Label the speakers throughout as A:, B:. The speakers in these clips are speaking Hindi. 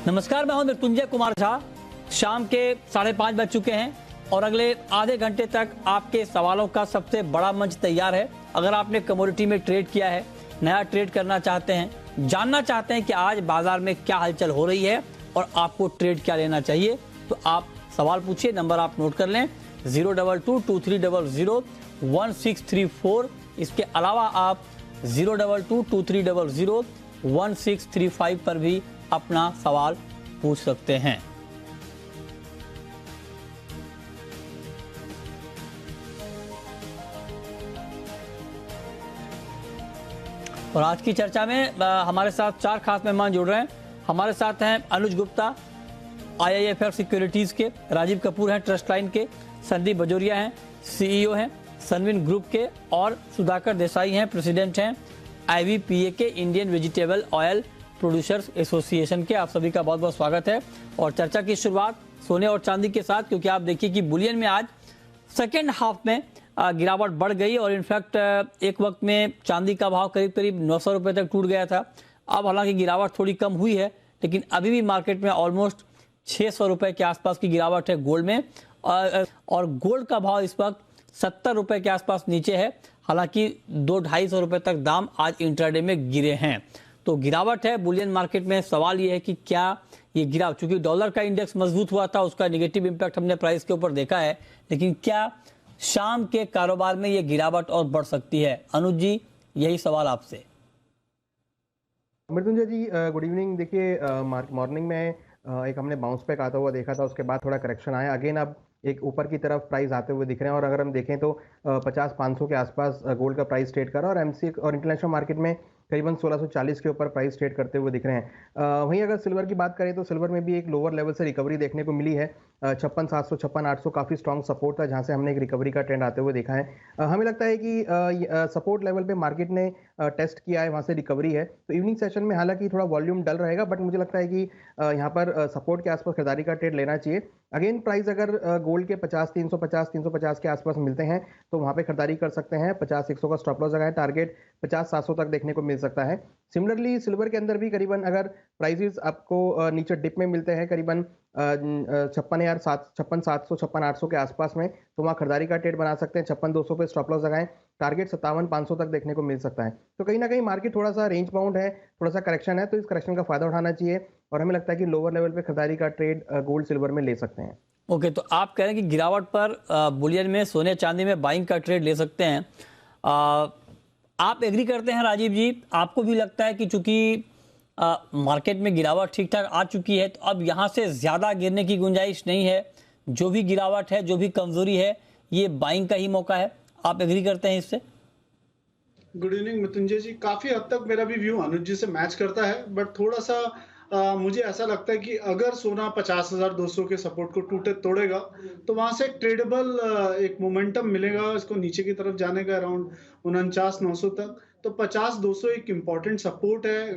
A: नमस्कार, मैं हूं मृत्युंजय कुमार झा। शाम के 5:30 बज चुके हैं और अगले आधे घंटे तक आपके सवालों का सबसे बड़ा मंच तैयार है। अगर आपने कमोडिटी में ट्रेड किया है, नया ट्रेड करना चाहते हैं, जानना चाहते हैं कि आज बाजार में क्या हलचल हो रही है और आपको ट्रेड क्या लेना चाहिए, तो आप सवाल पूछिए। नंबर आप नोट कर लें 02223001634। इसके अलावा आप 02223001635 पर भी अपना सवाल पूछ सकते हैं। और आज की चर्चा में हमारे साथ 4 खास मेहमान जुड़ रहे हैं। हमारे साथ हैं अनुज गुप्ता, IIFL सिक्योरिटीज के, राजीव कपूर हैं ट्रस्ट लाइन के, संदीप बजोरिया हैं CEO हैं सनविन ग्रुप के, और सुधाकर देसाई हैं प्रेसिडेंट हैं IVPA के, Indian vegetable oil producers association के। आप सभी का बहुत बहुत स्वागत है। और चर्चा की शुरुआत सोने और चांदी के साथ, क्योंकि आप देखिए कि बुलियन में आज सेकेंड हाफ में गिरावट बढ़ गई और इनफैक्ट एक वक्त में चांदी का भाव करीब करीब 900 रुपये तक टूट गया था। अब हालांकि गिरावट थोड़ी कम हुई है, लेकिन अभी भी मार्केट में ऑलमोस्ट 600 रुपये के आसपास की गिरावट है गोल्ड में। और गोल्ड का भाव इस वक्त 70 रुपये के आसपास नीचे है। हालांकि 200-250 रुपये तक दाम आज इंट्राडे में गिरे हैं। तो गिरावट है बुलियन मार्केट में। सवाल ये है कि क्या ये गिराव, चूंकि डॉलर का इंडेक्स मजबूत हुआ था, उसका नेगेटिव इंपैक्ट हमने प्राइस के ऊपर देखा है, लेकिन क्या शाम के कारोबार में ये गिरावट और बढ़ सकती है? अनुज जी, यही सवाल आपसे।
B: मृत्युंजय जी, गुड इवनिंग। देखिए, मॉर्निंग में एक हमने बाउंस बैक आता हुआ देखा था, उसके बाद थोड़ा करेक्शन आया, अगेन अब एक ऊपर की तरफ प्राइस आते हुए दिख रहे हैं। और अगर हम देखें तो 50-500 के आसपास गोल्ड का प्राइस ट्रेड कर रहा है और एमसी और इंटरनेशनल मार्केट में करीबन 1640 के ऊपर प्राइस ट्रेड करते हुए दिख रहे हैं। वहीं अगर सिल्वर की बात करें तो सिल्वर में भी एक लोअर लेवल से रिकवरी देखने को मिली है। 56,700 56,800 काफ़ी स्ट्रॉन्ग सपोर्ट था, जहां से हमने एक रिकवरी का ट्रेंड आते हुए देखा है। हमें लगता है कि सपोर्ट लेवल पे मार्केट ने टेस्ट किया है, वहां से रिकवरी है। तो इवनिंग सेशन में हालांकि थोड़ा वॉल्यूम डल रहेगा, बट मुझे लगता है कि यहाँ पर सपोर्ट के आसपास खरीदारी का ट्रेड लेना चाहिए। अगेन प्राइस अगर गोल्ड के 50,350 के आसपास मिलते हैं तो वहां पे खरीदारी कर सकते हैं। 50,100 का स्टॉप लॉस लगाएं, टारगेट 50,700 तक देखने को मिल सकता है। सिमिलरली सिल्वर के अंदर भी करीबन अगर प्राइसेस आपको नीचे डिप में मिलते हैं करीबन 56,700 56,800 के आसपास में, तो वहाँ खरीदारी का ट्रेड बना सकते हैं। 56,200 पे स्टॉप लॉस लगाएं, टारगेट 57,500 तक देखने को मिल सकता है। तो कहीं ना कहीं मार्केट थोड़ा सा रेंज बाउंड है, थोड़ा सा करेक्शन है, तो इस करेक्शन का फायदा उठाना चाहिए और हमें लगता है कि लोअर लेवल पे खरीदारी का ट्रेड गोल्ड सिल्वर में ले सकते हैं।
A: ओके, तो आप कह रहे हैं कि गिरावट पर बुलियन में सोने चांदी में बाइंग का ट्रेड ले सकते हैं। आप एग्री करते हैं राजीव जी? आपको भी लगता है कि चूंकि मार्केट में गिरावट ठीक ठाक आ चुकी है, तो अब यहाँ से ज्यादा गिरने की गुंजाइश नहीं है? जो भी गिरावट है, जो भी कमजोरी है, ये बाइंग का ही मौका है। आप एग्री करते हैं इससे?
C: गुड इवनिंग मृत्युंजय जी, काफी हद तक मेरा भी व्यू अनुज जी से मैच करता है, बट थोड़ा सा मुझे ऐसा लगता है कि अगर सोना 50,200 के सपोर्ट को तोड़ेगा तो वहां से एक ट्रेडेबल एक मोमेंटम मिलेगा इसको नीचे की तरफ जाने का, अराउंड 49,900 तक। तो 50,200 एक इम्पॉर्टेंट सपोर्ट है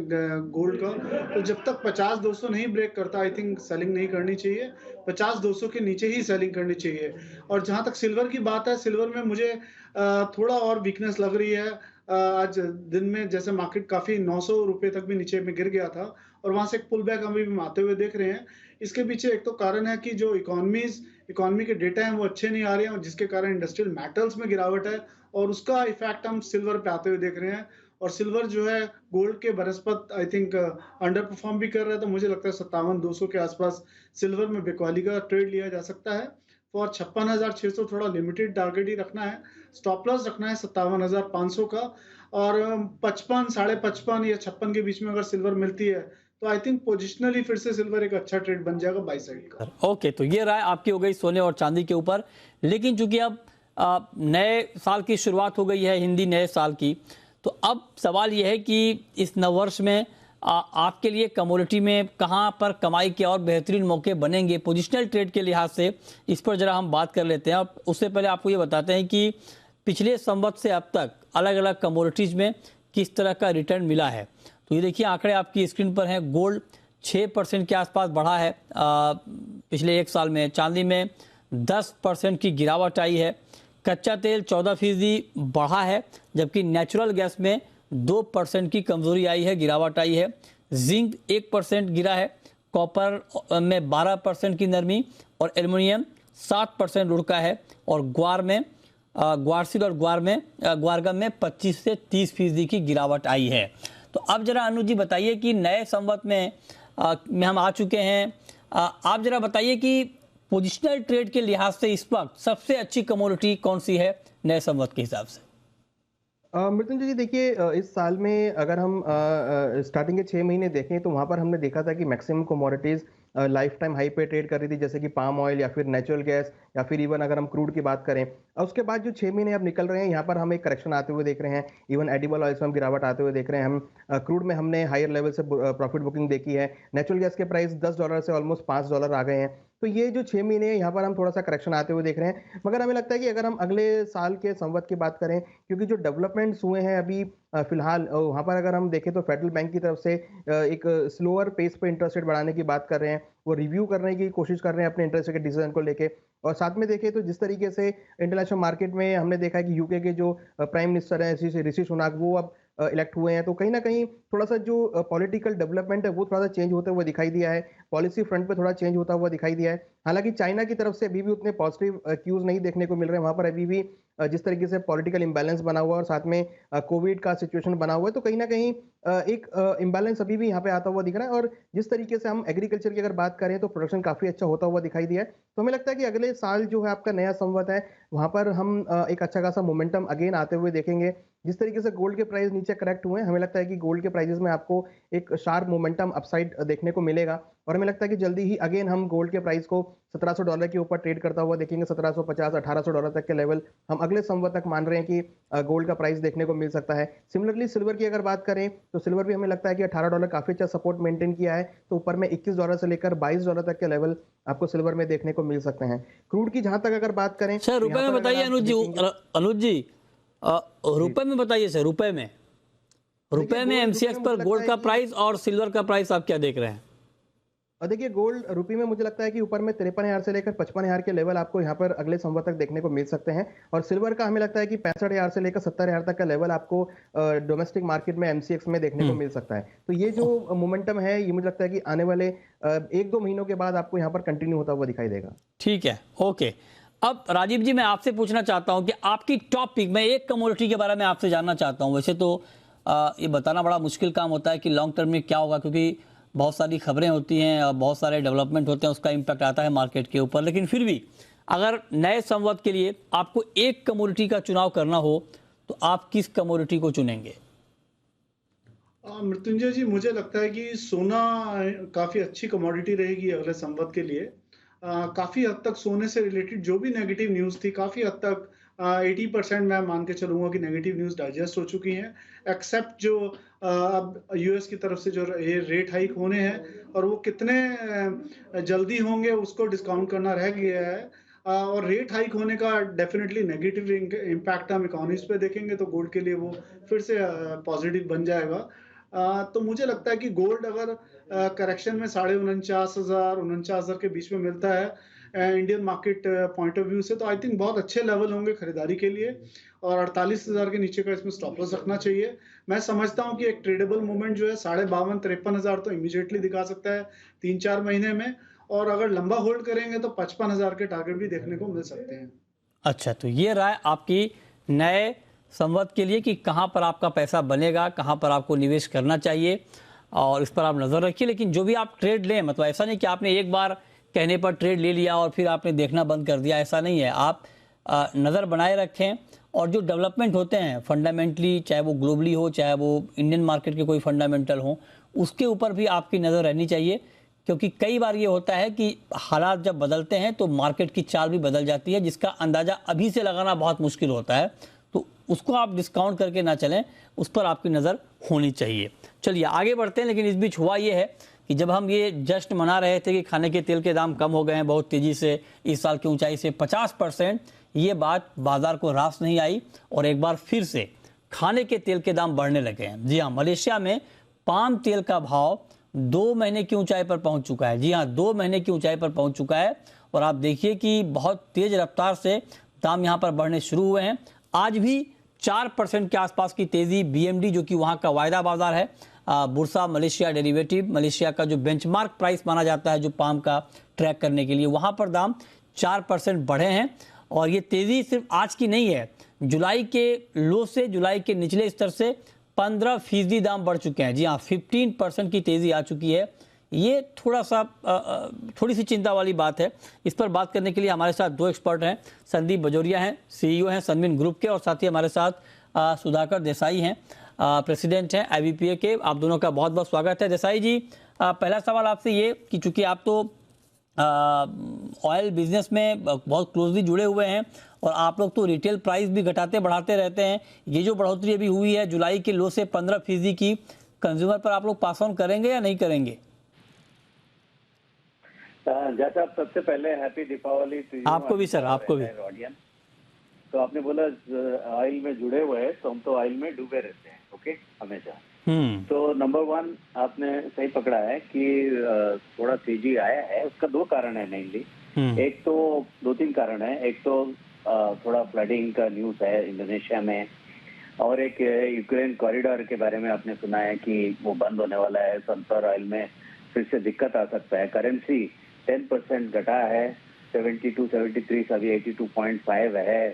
C: गोल्ड का। तो जब तक 50,200 नहीं ब्रेक करता, आई थिंक सेलिंग नहीं करनी चाहिए। 50,200 के नीचे ही सेलिंग करनी चाहिए। और जहां तक सिल्वर की बात है, सिल्वर में मुझे थोड़ा और वीकनेस लग रही है। आज दिन में जैसे मार्केट काफी 900 रुपए तक भी नीचे में गिर गया था और वहां से एक पुल बैक अभी भी आते हुए देख रहे हैं। इसके पीछे एक तो कारण है कि जो इकोनॉमी के डेटा हैं वो अच्छे नहीं आ रहे हैं, जिसके कारण इंडस्ट्रियल मेटल्स में गिरावट है और उसका इफेक्ट हम सिल्वर पे आते हुए देख रहे हैं। और सिल्वर जो है गोल्ड के बनस्पत आई थिंक अंडर परफॉर्म भी कर रहा है। तो मुझे लगता है 57,200 के आसपास सिल्वर में बिकवाली का ट्रेड लिया जा सकता है। और 56,600 थोड़ा लिमिटेड टारगेट ही रखना है। स्टॉप लॉस रखना है 57,500 का। और 55 55.5 या 56 के बीच में अगर सिल्वर मिलती है तो आई थिंक पोजिशनली फिर से सिल्वर एक अच्छा ट्रेड बन जाएगा बाई साइड का।
A: ओके, तो ये राय आपकी हो गई सोने और चांदी के ऊपर। लेकिन चूंकि अब नए साल की शुरुआत हो गई है, हिंदी नए साल की, तो अब सवाल यह है कि इस नववर्ष में आपके लिए कमोडिटी में कहां पर कमाई के और बेहतरीन मौके बनेंगे पोजिशनल ट्रेड के लिहाज से? इस पर जरा हम बात कर लेते हैं। और उससे पहले आपको ये बताते हैं कि पिछले संवत से अब तक अलग अलग कमोडिटीज में किस तरह का रिटर्न मिला है। तो ये देखिए, आंकड़े आपकी स्क्रीन पर हैं। गोल्ड 6% के आसपास बढ़ा है पिछले एक साल में। चांदी में 10% की गिरावट आई है। कच्चा तेल 14% बढ़ा है, जबकि नेचुरल गैस में 2% की कमजोरी आई है, गिरावट आई है। जिंक 1% गिरा है। कॉपर में 12% की नरमी और एल्युमिनियम 7% लुढ़का है। और ग्वार में ग्वारसिल और ग्वारगम में 25 से 30% की गिरावट आई है। तो अब जरा अनुज जी बताइए कि नए संवत में हम आ चुके हैं। आप जरा बताइए कि पोजिशनल ट्रेड के लिहाज से इस वक्त सबसे अच्छी कमोडिटी कौन सी है नए संवत के हिसाब से?
B: मृत्युंजय जी देखिए, इस साल में अगर हम स्टार्टिंग के 6 महीने देखें तो वहां पर हमने देखा था कि maximum commodities life time high पे ट्रेड कर रही थी, जैसे कि पाम ऑयल या फिर नेचुरल गैस या फिर इवन अगर हम क्रूड की बात करें। और उसके बाद जो 6 महीने अब निकल रहे हैं, यहाँ पर हम एक करेक्शन आते हुए देख रहे हैं। इवन एडिबल ऑयल्स में हम गिरावट आते हुए देख रहे हैं। हम क्रूड में हमने हायर लेवल से प्रॉफिट बुकिंग देखी है। नेचुरल गैस के प्राइस $10 से ऑलमोस्ट $5 आ गए हैं। तो ये जो 6 महीने हैं, यहाँ पर हम थोड़ा सा करेक्शन आते हुए देख रहे हैं। मगर हमें लगता है कि अगर हम अगले साल के संवत की बात करें, क्योंकि जो डेवलपमेंट्स हुए हैं अभी फिलहाल वहाँ पर अगर हम देखें तो फेडरल बैंक की तरफ से एक स्लोअर पेस पे इंटरेस्ट रेट बढ़ाने की बात कर रहे हैं। वो रिव्यू करने की कोशिश कर रहे हैं अपने इंटरेस्ट रेट डिसीजन को लेके। और साथ में देखें तो जिस तरीके से इंटरनेशनल मार्केट में हमने देखा है कि यूके के जो प्राइम मिनिस्टर हैं ऋषि सुनाक, वो अब इलेक्ट हुए हैं। तो कहीं ना कहीं थोड़ा सा जो पॉलिटिकल डेवलपमेंट है वो थोड़ा सा चेंज होते हुए दिखाई दिया है। पॉलिसी फ्रंट पे थोड़ा चेंज होता हुआ दिखाई दिया है। हालांकि चाइना की तरफ से अभी भी उतने पॉजिटिव क्यूज नहीं देखने को मिल रहे हैं। वहां पर अभी भी जिस तरीके से पॉलिटिकल इम्बैलेंस बना हुआ है और साथ में कोविड का सिचुएशन बना हुआ है, तो कहीं ना कहीं एक इम्बैलेंस अभी भी यहाँ पे आता हुआ दिख रहा है। और जिस तरीके से हम एग्रीकल्चर की अगर बात करें तो प्रोडक्शन काफी अच्छा होता हुआ दिखाई दिया है। तो हमें लगता है कि अगले साल जो है आपका नया संवत है, वहां पर हम एक अच्छा खासा मोमेंटम अगेन आते हुए देखेंगे। जिस तरीके से गोल्ड के प्राइस नीचे करेक्ट हुए हैं, हमें लगता है कि गोल्ड के प्राइसेस में आपको एक शार्प मोमेंटम अपसाइड देखने को मिलेगा। और हमें लगता है कि जल्दी ही अगेन हम गोल्ड के प्राइस को $1700 के ऊपर ट्रेड करता हुआ देखेंगे। $1750-1800 तक के लेवल हम अगले संवत तक मान रहे हैं कि गोल्ड का प्राइस देखने को मिल सकता है। सिमिलरली सिल्वर की अगर बात करें तो सिल्वर भी हमें लगता है कि $18 काफी अच्छा सपोर्ट मेंटेन किया है। तो ऊपर में $21 से लेकर $22 तक के लेवल आपको सिल्वर में देखने को मिल सकते हैं। क्रूड की जहां तक अगर बात करें,
A: सर रुपए में बताइए अनुज जी, रुपए में बताइए सर, रुपए में एमसीएक्स पर गोल्ड का प्राइस और सिल्वर का प्राइस आप क्या देख रहे हैं?
B: और देखिए गोल्ड रुपये में मुझे लगता है कि ऊपर में 53,000 से लेकर 55,000 के लेवल आपको यहाँ पर अगले संवत तक देखने को मिल सकते हैं। और सिल्वर का हमें लगता है कि 65,000 से लेकर 70,000 तक का लेवल आपको डोमेस्टिक मार्केट में एमसीएक्स में देखने को मिल सकता है। तो ये जो मोमेंटम है, ये मुझे लगता है कि आने वाले 1-2 महीनों के बाद आपको यहाँ पर कंटिन्यू होता हुआ दिखाई देगा।
A: ठीक है, ओके। अब राजीव जी, मैं आपसे पूछना चाहता हूं कि आपकी टॉप पिक, मैं एक कमोडिटी के बारे में आपसे जानना चाहता हूं। वैसे तो ये बताना बड़ा मुश्किल काम होता है कि लॉन्ग टर्म में क्या होगा, क्योंकि बहुत सारी खबरें होती हैं और बहुत सारे डेवलपमेंट होते हैं, उसका इम्पैक्ट आता है मार्केट के ऊपर। लेकिन फिर भी अगर नए संवत के लिए आपको एक कमोडिटी का चुनाव करना हो तो आप किस कमोडिटी को चुनेंगे?
C: मृत्युंजय जी, मुझे लगता है कि सोना काफी अच्छी कमोडिटी रहेगी अगले संवत के लिए। काफी हद तक सोने से रिलेटेड जो भी नेगेटिव न्यूज थी, काफी हद तक 80% मैं मान के चलूंगा कि नेगेटिव न्यूज डाइजेस्ट हो चुकी हैं। एक्सेप्ट जो अब यूएस की तरफ से जो ये रेट हाइक होने हैं और वो कितने जल्दी होंगे उसको डिस्काउंट करना रह गया है। और रेट हाइक होने का डेफिनेटली नेगेटिव इम्पैक्ट हम इकोनॉमीज पे देखेंगे तो गोल्ड के लिए वो फिर से पॉजिटिव बन जाएगा। तो मुझे लगता है कि गोल्ड अगर करेक्शन में 49,000 के बीच में मिलता है Indian market point of view से, तो आई थिंक बहुत अच्छे लेवल होंगे खरीदारी के लिए। और 48,000 के नीचे का इसमें स्टॉप लॉस रखना चाहिए। मैं समझता हूं कि एक ट्रेडेबल मूवमेंट जो है 52,000-53,000 तो इमीडिएटली दिखा सकता है 3-4 महीने में। और अगर लंबा होल्ड करेंगे तो 55,000 के टारगेट भी देखने को मिल सकते हैं।
A: अच्छा, तो ये राय आपकी नए संवत के लिए कि कहाँ पर आपका पैसा बनेगा, कहाँ पर आपको निवेश करना चाहिए, और इस पर आप नज़र रखिए। लेकिन जो भी आप ट्रेड लें, मतलब ऐसा नहीं कि आपने एक बार कहने पर ट्रेड ले लिया और फिर आपने देखना बंद कर दिया, ऐसा नहीं है। आप नज़र बनाए रखें और जो डेवलपमेंट होते हैं फंडामेंटली, चाहे वो ग्लोबली हो चाहे वो इंडियन मार्केट के कोई फंडामेंटल हो, उसके ऊपर भी आपकी नज़र रहनी चाहिए। क्योंकि कई बार ये होता है कि हालात जब बदलते हैं तो मार्केट की चाल भी बदल जाती है, जिसका अंदाज़ा अभी से लगाना बहुत मुश्किल होता है। तो उसको आप डिस्काउंट करके ना चलें, उस पर आपकी नज़र होनी चाहिए। चलिए आगे बढ़ते हैं। लेकिन इस बीच हुआ ये है कि जब हम ये जश्न मना रहे थे कि खाने के तेल के दाम कम हो गए हैं बहुत तेज़ी से, इस साल की ऊंचाई से 50%, ये बात बाजार को रास नहीं आई और एक बार फिर से खाने के तेल के दाम बढ़ने लगे हैं। जी हाँ, मलेशिया में पाम तेल का भाव 2 महीने की ऊंचाई पर पहुंच चुका है। जी हाँ, 2 महीने की ऊंचाई पर पहुंच चुका है। और आप देखिए कि बहुत तेज रफ्तार से दाम यहाँ पर बढ़ने शुरू हुए हैं। आज भी 4% के आसपास की तेजी। BMD जो कि वहां का वायदा बाजार है, बुर्सा मलेशिया डेरिवेटिव, मलेशिया का जो बेंचमार्क प्राइस माना जाता है जो पाम का ट्रैक करने के लिए, वहां पर दाम 4% बढ़े हैं। और ये तेजी सिर्फ आज की नहीं है, जुलाई के लो से, जुलाई के निचले स्तर से 15% दाम बढ़ चुके हैं। जी हाँ, 15% की तेजी आ चुकी है। ये थोड़ी सी चिंता वाली बात है। इस पर बात करने के लिए हमारे साथ दो एक्सपर्ट हैं। संदीप बजोरिया हैं, CEO हैं सनविन ग्रुप के, और साथ ही हमारे साथ सुधाकर देसाई हैं, प्रेसिडेंट हैं IBPA के। आप दोनों का बहुत बहुत स्वागत है। देसाई जी, पहला सवाल आपसे ये कि चूंकि आप तो ऑयल बिजनेस में बहुत क्लोजली जुड़े हुए हैं और आप लोग तो रिटेल प्राइस भी घटाते बढ़ाते रहते हैं, ये जो बढ़ोतरी अभी हुई है जुलाई के लो से 15% की, कंज्यूमर पर आप लोग पास ऑन करेंगे या नहीं करेंगे?
D: जैसा आप सबसे पहले हैप्पी दीपावली टू यू।
A: आपको भी सर, आपको भी।
D: ऑडियंस, तो आपने बोला ऑयल में जुड़े हुए हैं, तो हम तो ऑयल में डूबे रहते हैं, ओके, हमेशा। तो नंबर 1 आपने सही पकड़ा है कि थोड़ा तेजी आया है। उसका 2 कारण है मेनली। एक तो 2-3 कारण है। एक तो थोड़ा फ्लडिंग का न्यूज है इंडोनेशिया में, और एक यूक्रेन कॉरिडोर के बारे में आपने सुना है कि वो बंद होने वाला है। सनफ्लावर ऑयल में फिर से दिक्कत आ सकता है। करेंसी 10% घटा है, 72, 73 से अभी 82.5 है।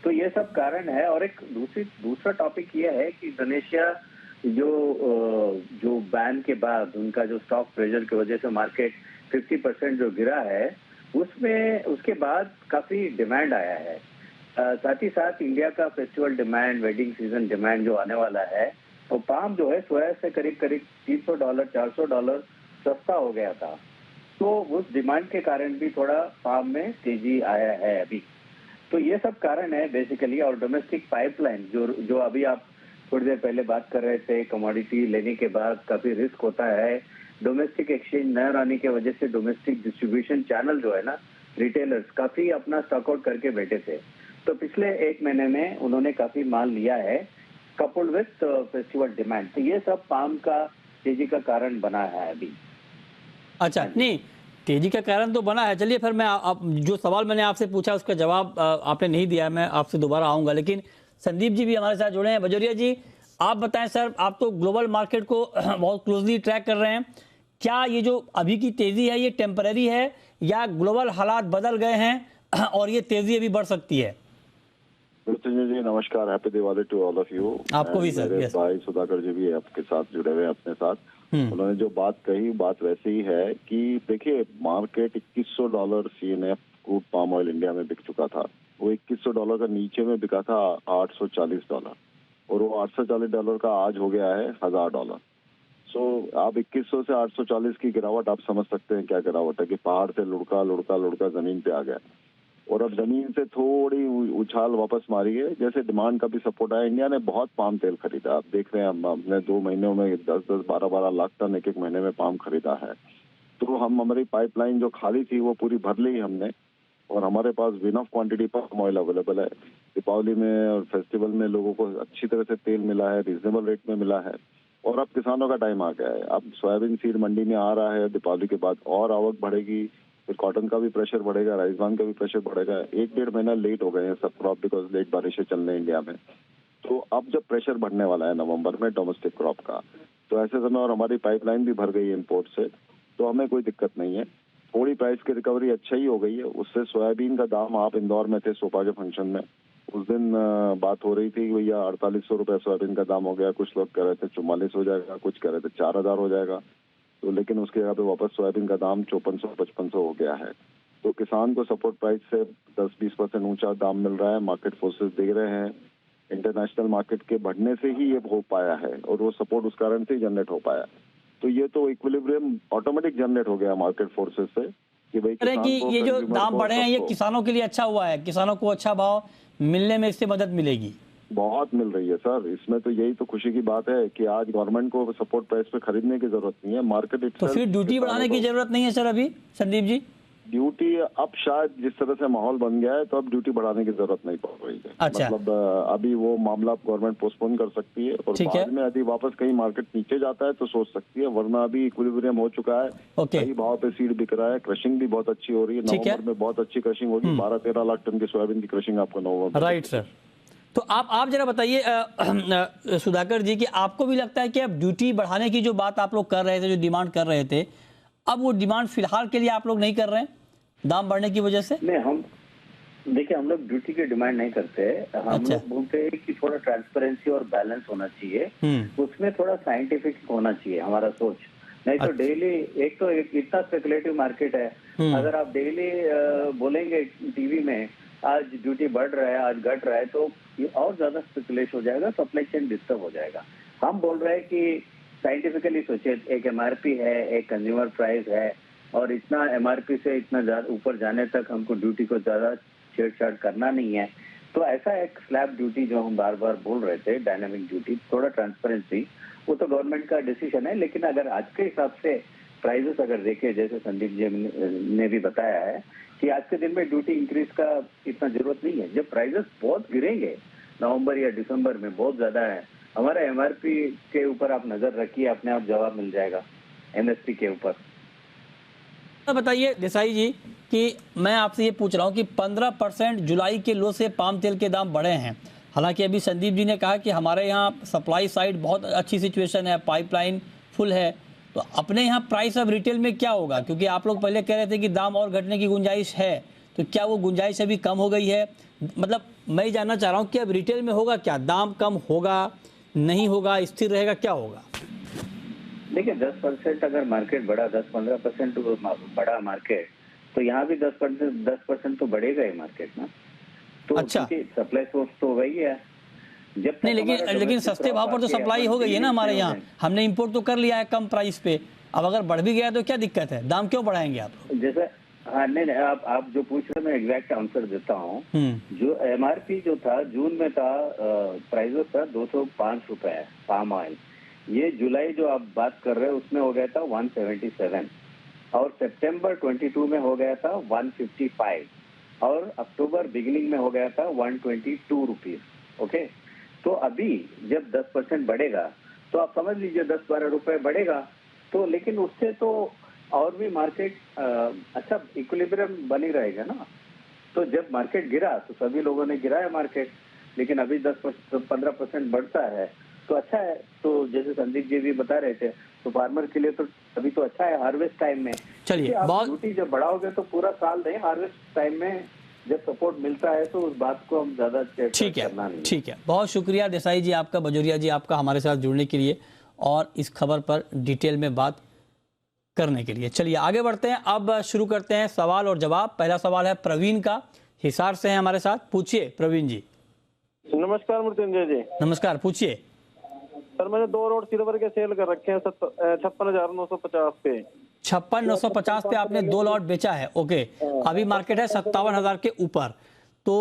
D: तो ये सब कारण है। और एक दूसरा टॉपिक ये है कि इंडोनेशिया जो बैन के बाद उनका जो स्टॉक प्रेशर की वजह से मार्केट 50% जो गिरा है, उसमें उसके बाद काफी डिमांड आया है। साथ ही साथ इंडिया का festival demand, wedding season demand जो आने वाला है, और पाम जो है सोया से करीब $300 $400 सस्ता हो गया था। तो उस डिमांड के कारण भी थोड़ा पाम में तेजी आया है अभी। तो ये सब कारण है बेसिकली। और डोमेस्टिक पाइपलाइन जो अभी आप थोड़ी देर पहले बात कर रहे थे, कमोडिटी लेने के बाद काफी रिस्क होता है। डोमेस्टिक एक्सचेंज न आने की वजह से डोमेस्टिक डिस्ट्रीब्यूशन चैनल जो है ना, रिटेलर्स काफी अपना स्टॉक आउट करके बैठे थे। तो पिछले 1 महीने में उन्होंने काफी माल लिया है, कपल्ड विथ फेस्टिवल डिमांड। तो ये सब पाम का तेजी का कारण बना है अभी।
A: अच्छा, नहीं, तेजी का कारण तो बना है। चलिए फिर मैं जो सवाल मैंने आपसे पूछा उसका जवाब आपने नहीं दिया, मैं आपसे दोबारा आऊंगा। लेकिन संदीप जी भी हमारे साथ जुड़े हैं। बजोरिया जी, आप बताएं सर, आप तो ग्लोबल मार्केट को बहुत क्लोजली ट्रैक कर रहे हैं। क्या ये जो अभी की तेजी है ये टेम्पररी है या ग्लोबल हालात बदल गए हैं और ये तेजी अभी बढ़ सकती है?
E: मृत्युंजय जी नमस्कार, happy Diwali to all of you.
A: आपको भी सर।
E: मेरे भाई सुधाकर जी भी आपके साथ जुड़े हुए हैं अपने साथ। उन्होंने जो बात कही बात वैसे ही है कि देखिए, market $2100 CNF crude palm oil India में बिक चुका था। वो $2100 का नीचे में बिका था $840, और वो $840 का आज हो गया है $1000। सो आप 2100 से 840 की गिरावट आप समझ सकते हैं क्या गिरावट है, कि पहाड़ से लुढ़का जमीन पे आ गया। और अब जमीन से थोड़ी उछाल वापस मारी है, जैसे डिमांड का भी सपोर्ट आया। इंडिया ने बहुत पाम तेल खरीदा, आप देख रहे हैं, हमने 2 महीनों में 10-10, 12-12 लाख टन एक महीने में पाम खरीदा है। तो हमारी पाइपलाइन जो खाली थी वो पूरी भर ली हमने, और हमारे पास विनफ क्वांटिटी पाम ऑयल अवेलेबल है। दीपावली में और फेस्टिवल में लोगों को अच्छी तरह से तेल मिला है, रीजनेबल रेट में मिला है। और अब किसानों का टाइम आ गया है। अब सोयाबीन सीड मंडी में आ रहा है, दीपावली के बाद और आवक बढ़ेगी, फिर कॉटन का भी प्रेशर बढ़ेगा, राइसबान का भी प्रेशर बढ़ेगा। 1-1.5 महीना लेट हो गए हैं सब क्रॉप, बिकॉज लेट बारिशें चल रही इंडिया में। तो अब जब प्रेशर बढ़ने वाला है नवंबर में डोमेस्टिक क्रॉप का, तो ऐसे समय, और हमारी पाइपलाइन भी भर गई है इम्पोर्ट से, तो हमें कोई दिक्कत नहीं है। थोड़ी प्राइस की रिकवरी अच्छा ही हो गई है। उससे सोयाबीन का दाम, आप इंदौर में थे सोपा के फंक्शन में, उस दिन बात हो रही थी कि भैया 4800 रुपये सोयाबीन का दाम हो गया। कुछ लोग कह रहे थे 4400 हो जाएगा, कुछ कह रहे थे 4000 हो जाएगा। तो लेकिन उसके जगह पे वापस सोयाबीन का दाम 5400-5500 हो गया है। तो किसान को सपोर्ट प्राइस से 10-20% ऊंचा दाम मिल रहा है, मार्केट फोर्सेस दे रहे हैं। इंटरनेशनल मार्केट के बढ़ने से ही ये हो पाया है, और वो सपोर्ट उस कारण से ही जनरेट हो पाया। तो ये तो इक्विलिब्रियम ऑटोमेटिक जनरेट हो गया मार्केट फोर्सेस से, कि भाई
A: कि ये जो दाम बढ़े हैं ये किसानों के लिए अच्छा हुआ है, किसानों को अच्छा भाव मिलने में इससे मदद मिलेगी।
E: बहुत मिल रही है सर। इसमें तो यही तो खुशी की बात है कि आज गवर्नमेंट को सपोर्ट प्राइस पे खरीदने की जरूरत नहीं है, मार्केट
A: तो फिर ड्यूटी बढ़ाने की जरूरत नहीं है सर अभी, संदीप जी?
E: ड्यूटी अब शायद जिस तरह से माहौल बन गया है, तो अब ड्यूटी बढ़ाने की जरूरत नहीं पड़ रही है।
A: अच्छा।
E: मतलब अभी वो मामला गवर्नमेंट पोस्टपोन कर सकती है, और बाद में यदि वापस कहीं मार्केट नीचे जाता है तो सोच सकती है, वरना अभी इक्विलिब्रियम हो चुका है। सही भाव पे सीड बिक रहा है, क्रशिंग भी बहुत अच्छी हो रही है। नवंबर में बहुत अच्छी क्रशिंग होगी, 12-13 लाख टन की सोयाबीन की क्रशिंग आपको नवंबर।
A: Right sir. तो आप जरा बताइए सुधाकर जी कि आपको भी लगता है कि अब ड्यूटी बढ़ाने की जो बात आप लोग कर रहे थे, जो डिमांड कर रहे थे, अब वो डिमांड फिलहाल के लिए आप लोग नहीं कर रहे हैं दाम बढ़ने की वजह से?
D: नहीं, हम देखिए, हम लोग ड्यूटी की डिमांड नहीं करते। हम लोग बोलते हैं कि थोड़ा ट्रांसपेरेंसी और बैलेंस होना चाहिए, उसमें थोड़ा साइंटिफिक होना चाहिए हमारा सोच। नहीं तो डेली एक इतना स्पेकुलेटिव मार्केट है, अगर आप डेली बोलेंगे टीवी में आज ड्यूटी बढ़ रहा है, आज घट रहा है, तो ये और ज्यादा स्पेकुलेट हो जाएगा, सप्लाई चेन डिस्टर्ब हो जाएगा। हम बोल रहे हैं कि साइंटिफिकली सोचिए, एक एमआरपी है, एक कंज्यूमर प्राइस है, और इतना एमआरपी से इतना ऊपर जाने तक हमको ड्यूटी को ज्यादा छेड़छाड़ करना नहीं है। तो ऐसा एक स्लैब ड्यूटी जो हम बार बार बोल रहे थे, डायनामिक ड्यूटी, थोड़ा ट्रांसपेरेंसी, वो तो गवर्नमेंट का डिसीजन है। लेकिन अगर आज के हिसाब से प्राइजेस अगर देखे, जैसे संदीप जी ने भी बताया है कि आज के दिन में ड्यूटी इंक्रीज का इतना जरूरत नहीं है। जब प्राइजेस बहुत गिरेंगे नवंबर या दिसंबर में, बहुत ज्यादा है, हमारा एमआरपी के ऊपर आप नजर रखिए, अपने आप जवाब मिल जाएगा एमएसपी के ऊपर।
A: बताइए देसाई जी कि मैं आपसे ये पूछ रहा हूँ कि 15% जुलाई के लो से पाम तेल के दाम बढ़े हैं। हालांकि अभी संदीप जी ने कहा कि हमारे यहाँ सप्लाई साइड बहुत अच्छी सिचुएशन है, पाइपलाइन फुल है, तो अपने यहाँ प्राइस अब रिटेल में क्या होगा? क्योंकि आप लोग पहले कह रहे थे कि दाम और घटने की गुंजाइश है, तो क्या वो गुंजाइश अभी कम हो गई है? मतलब मैं जानना चाह रहा हूँ कि अब रिटेल में होगा क्या? दाम कम होगा, नहीं होगा, स्थिर रहेगा, क्या होगा?
D: देखिए, 10% अगर मार्केट बढ़ा, 10-15% बढ़ा मार्केट, तो यहाँ भी 10% तो बढ़ेगा ही मार्केट ना। तो
A: अच्छा,
D: सप्लाई सोर्स तो वही है। जब
A: नहीं, लेकिन सस्ते भाव पर तो सप्लाई हो गई है ना हमारे यहाँ। हमने इंपोर्ट तो कर लिया है कम प्राइस पे, अब अगर बढ़ भी गया तो क्या दिक्कत है? दाम क्यों बढ़ाएंगे आप?
D: जैसे हाँ, नहीं, आप जो पूछ रहे हैं मैं एग्जैक्ट आंसर देता हूँ। जो एमआरपी जो था जून में था, प्राइस था 205 रुपए पाम ऑयल। ये जुलाई जो आप बात कर रहे हैं उसमें हो गया था 177, और सितंबर 22 में हो गया था 155, और अक्टूबर बिगिनिंग में हो गया था 122 रुपीज। ओके, तो अभी जब 10% बढ़ेगा तो आप समझ लीजिए 10-12 रुपए बढ़ेगा, तो लेकिन उससे तो और भी मार्केट अच्छा इक्विलिब्रियम बनी रहेगा ना। तो जब मार्केट गिरा तो सभी लोगों ने गिराया मार्केट, लेकिन अभी 10-15% बढ़ता है तो अच्छा है। तो जैसे संदीप जी भी बता रहे थे, तो फार्मर के लिए तो अभी तो अच्छा है हार्वेस्ट टाइम में।
A: चलिए,
D: बहुत ड्यूटी जब बढ़ाओगे तो पूरा साल नहीं, हार्वेस्ट टाइम में जब सपोर्ट मिलता है तो उस बात को हम ज्यादा
A: ठीक है। बहुत शुक्रिया देसाई जी आपका, बजोरिया जी आपका हमारे साथ जुड़ने के लिए और इस खबर पर डिटेल में बात करने के लिए। चलिए आगे बढ़ते हैं, अब शुरू करते हैं सवाल और जवाब। पहला सवाल है प्रवीण का, हिसार से हैं हमारे साथ। पूछिए प्रवीण जी।
F: नमस्कार मृत्युंजय जी।
A: नमस्कार, पूछिए।
F: सर मैंने 2 लोड सिल्वर के सेल कर रखे हैं 56,950 पे।
A: 56,950 पे आपने 2 लॉट बेचा है। ओके, अभी मार्केट है 57,000 के ऊपर। तो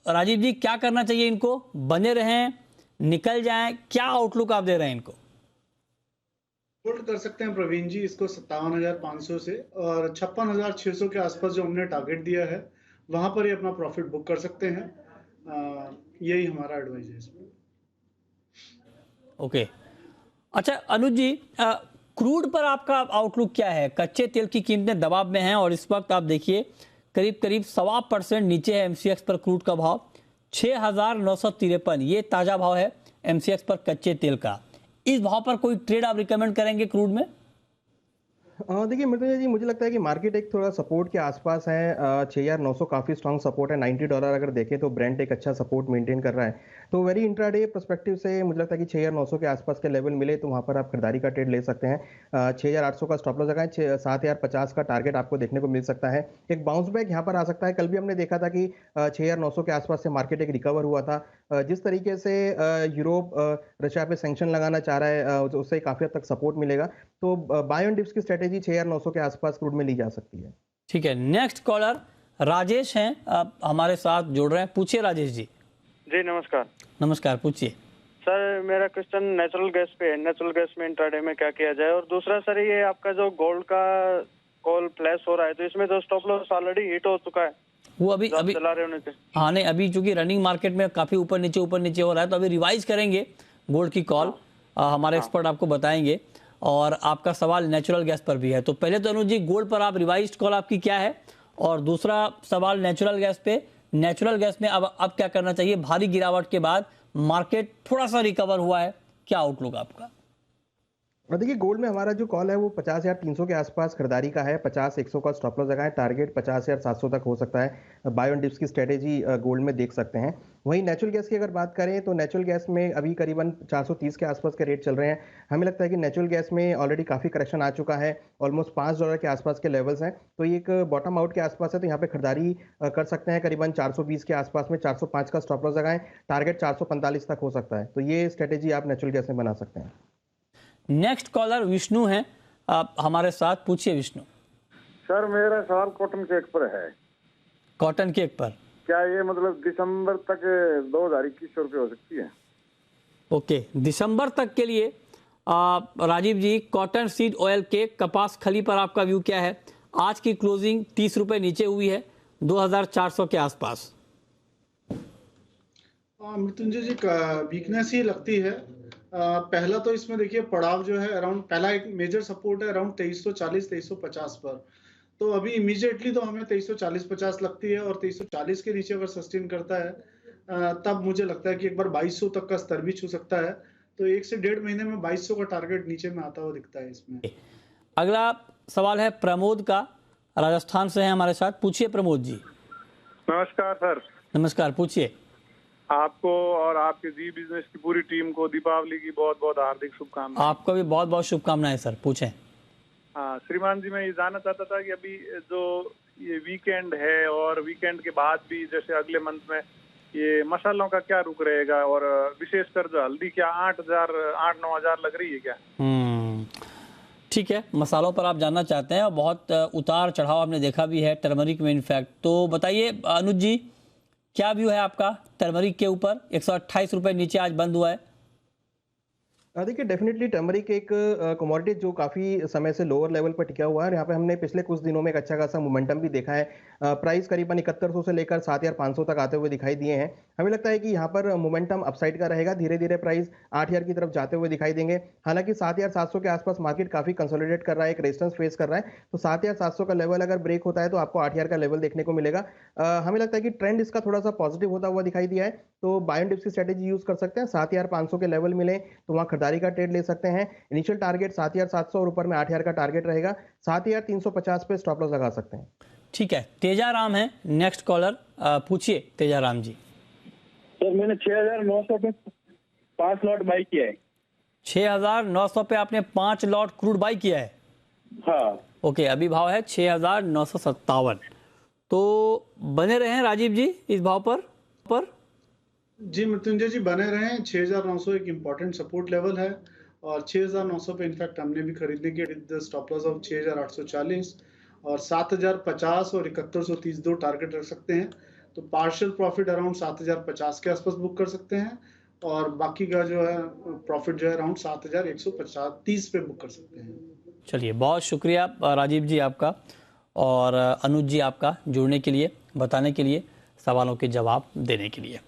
A: राजीव जी क्या करना चाहिए इनको? बने रहें, निकल जाएं, क्या आउटलुक आप दे रहे हैं इनको?
C: होल्ड कर सकते हैं प्रवीण जी इसको 57,500 से, और 56,600 के आसपास जो हमने टारगेट दिया है वहां पर ही अपना प्रॉफिट बुक कर सकते हैं। यही हमारा एडवाइस है इसमें।
A: ओके, अच्छा अनुज जी, क्रूड पर आपका आउटलुक क्या है? कच्चे तेल की कीमतें दबाव में हैं और इस वक्त आप देखिए करीब 1.25% नीचे है एमसीएक्स पर क्रूड का भाव 6,953। ये ताजा भाव है एमसीएक्स पर कच्चे तेल का। इस भाव पर कोई ट्रेड आप रिकमेंड करेंगे क्रूड में?
B: देखिए मृत्युंजय जी, मुझे लगता है कि मार्केट एक थोड़ा सपोर्ट के आसपास है। 6,900 काफी स्ट्रांग सपोर्ट है। $90 अगर देखें तो ब्रेंट एक अच्छा सपोर्ट मेंटेन कर रहा है। तो वेरी इंट्राडे पर्सपेक्टिव से मुझे लगता है कि 6,900 के आसपास के लेवल मिले तो वहां पर आप खरीदारी का ट्रेड ले सकते हैं। 6,800 का स्टॉप लॉस लगाएं, 7,050 का टारगेट आपको देखने को मिल सकता है। एक बाउंस बैक यहाँ पर आ सकता है। कल भी हमने देखा था कि 6,900 के आसपास से मार्केट एक रिकवर हुआ था। जिस तरीके से यूरोप रशिया पे सैंक्शन लगाना चाह रहा है उससे काफी हद तक सपोर्ट मिलेगा। तो बाय ऑन डिप्स की स्ट्रेटेजी 6,900 के आसपास क्रूड में ली जा सकती है।
A: ठीक है, नेक्स्ट कॉलर राजेश हैं, आप हमारे साथ जुड़ रहे हैं। पूछिए राजेश जी।
F: जी नमस्कार।
A: नमस्कार, पूछिए।
F: सर मेरा क्वेश्चन नेचुरल गैस पे है। नेचुरल गैस में इंट्राडे में क्या किया जाए? और दूसरा सर ये आपका जो गोल्ड का कॉल फ्लैश हो रहा है तो इसमें तो स्टॉप लॉस ऑलरेडी हिट हो चुका है।
A: वो अभी
F: चला रहे होने से।
A: हाँ नहीं, अभी चूंकि रनिंग मार्केट में काफी ऊपर नीचे हो रहा है तो अभी रिवाइज करेंगे गोल्ड की कॉल। हमारे एक्सपर्ट आपको बताएंगे। और आपका सवाल नेचुरल गैस पर भी है। तो पहले तो अनुज जी, गोल्ड पर आप रिवाइज्ड कॉल आपकी क्या है? और दूसरा सवाल नेचुरल गैस पे नेचुरल गैस में अब क्या करना चाहिए? भारी गिरावट के बाद मार्केट थोड़ा सा रिकवर हुआ है, क्या आउटलुक आपका?
B: और देखिए गोल्ड में हमारा जो कॉल है वो 50,300 के आसपास खरीदारी का है। 50,100 का स्टॉप लॉस लगाएं, टारगेट 50,700 तक हो सकता है। बाय ऑन डिप्स की स्ट्रेटेजी गोल्ड में देख सकते हैं। वहीं नेचुरल गैस की अगर बात करें तो नेचुरल गैस में अभी करीबन 430 के आसपास के रेट चल रहे हैं। हमें लगता है कि नेचुरल गैस में ऑलरेडी काफ़ी करेक्शन आ चुका है, ऑलमोस्ट $5 के आसपास के लेवल्स हैं, तो ये एक बॉटम आउट के आसपास है, तो यहाँ पे खरीदारी कर सकते हैं। करीबन 420 के आसपास में 405 का स्टॉप लॉस लगाएं, टारगेट 445 तक हो सकता है, तो ये स्ट्रेटेजी आप नेचुरल गैस में बना सकते हैं।
A: नेक्स्ट कॉलर विष्णु हैं आप हमारे साथ, पूछिए विष्णु।
G: सर मेरा सवाल कॉटन केक पर है।
A: कॉटन केक पर
G: क्या ये मतलब दिसंबर तक 2021 रुपये हो सकती है?
A: ओके, दिसंबर तक के लिए राजीव जी कॉटन सीड ऑयल केक कपास खली पर आपका व्यू क्या है? आज की क्लोजिंग 30 रुपए नीचे हुई है 2400 के आसपास।
C: मृत्युंजय जी वीकनेस ही लगती है। पहला तो इसमें देखिए पड़ाव जो है अराउंड, पहला एक मेजर सपोर्ट है अराउंड 2340-2350 पर, तो अभी इमीडिएटली तो हमें 2340-50 लगती है, और 2340 के नीचे अगर सस्टेन करता है तब मुझे लगता है कि एक बार 2200 तक का स्तर भी छू सकता है, तो 1 से 1.5 महीने में 2200 का टारगेट नीचे में आता हुआ दिखता है इसमें।
A: अगला सवाल है प्रमोद का, राजस्थान से है हमारे साथ, पूछिए प्रमोद जी।
G: नमस्कार सर।
A: नमस्कार, पूछिए।
G: आपको और आपके जी बिजनेस की पूरी टीम को दीपावली की बहुत बहुत हार्दिक शुभकामनाएं।
A: आपको भी बहुत बहुत शुभकामनाएं सर, पूछें।
G: हाँ श्रीमान जी, मैं ये जानना चाहता था कि अभी जो ये वीकेंड है और वीकेंड के बाद भी जैसे अगले मंथ में ये मसालों का क्या रुख रहेगा, और विशेषकर जो हल्दी क्या 8-9 हजार लग रही है क्या?
A: ठीक है, मसालों पर आप जानना चाहते हैं और बहुत उतार चढ़ाव आपने देखा भी है टर्मरिक में इनफैक्ट, तो बताइए अनुज जी क्या व्यू है आपका टर्मरिक के ऊपर? 128 रुपए नीचे आज बंद हुआ है।
B: देखिए डेफिनेटली टर्मरिक एक कमोडिटी जो काफ़ी समय से लोअर लेवल पर टिका हुआ है, और यहाँ पे हमने पिछले कुछ दिनों में एक अच्छा खासा मोमेंटम भी देखा है। प्राइस करीबन 7100 से लेकर 7500 तक आते हुए दिखाई दिए हैं। हमें लगता है कि यहाँ पर मोमेंटम अपसाइड का रहेगा, धीरे धीरे प्राइस 8000 की तरफ जाते हुए दिखाई देंगे। हालांकि 7700 के आसपास मार्केट काफ़ी कंसोलिडेट कर रहा है, एक रेजिस्टेंस फेस कर रहा है, तो 7700 का लेवल अगर ब्रेक होता है तो आपको 8000 का लेवल देखने को मिलेगा। हमें लगता है कि ट्रेंड इसका थोड़ा सा पॉजिटिव होता हुआ दिखाई दिया है, तो बाय एंड डिप्स की स्ट्रेटेजी यूज कर सकते हैं। 7500 के लेवल मिले तो वहाँ खरीदारी का ट्रेड ले सकते हैं। इनिशियल टारगेट 7700 और ऊपर में 8000 का टारगेट रहेगा। 7350 पे स्टॉप लॉस लगा सकते हैं।
A: ठीक है, तेजाराम है नेक्स्ट कॉलर, पूछिए तेजाराम जी।
H: सर मैंने 6900 पे 5 लॉट बाई किया है।
A: 6900 पे आपने 5 लॉट क्रूड बाई किया है?
H: हाँ।
A: ओके, अभी भाव है 6957, तो बने रहे राजीव जी इस भाव पर?
C: जी मृत्युंजय जी बने रहे। 6900 एक इम्पोर्टेंट सपोर्ट लेवल है, और 6900 पे इनफैक्ट हमने भी खरीदने के स्टॉप लॉस ऑफ 6840, और 7050 और 7130 दो टारगेट रख सकते हैं, तो पार्शियल प्रॉफिट अराउंड 7050 के आसपास बुक कर सकते हैं, और बाकी का जो है प्रॉफिट जो है अराउंड 7130 पे बुक कर सकते हैं।
A: चलिए, बहुत शुक्रिया राजीव जी आपका और अनुज जी आपका जुड़ने के लिए, बताने के लिए, सवालों के जवाब देने के लिए।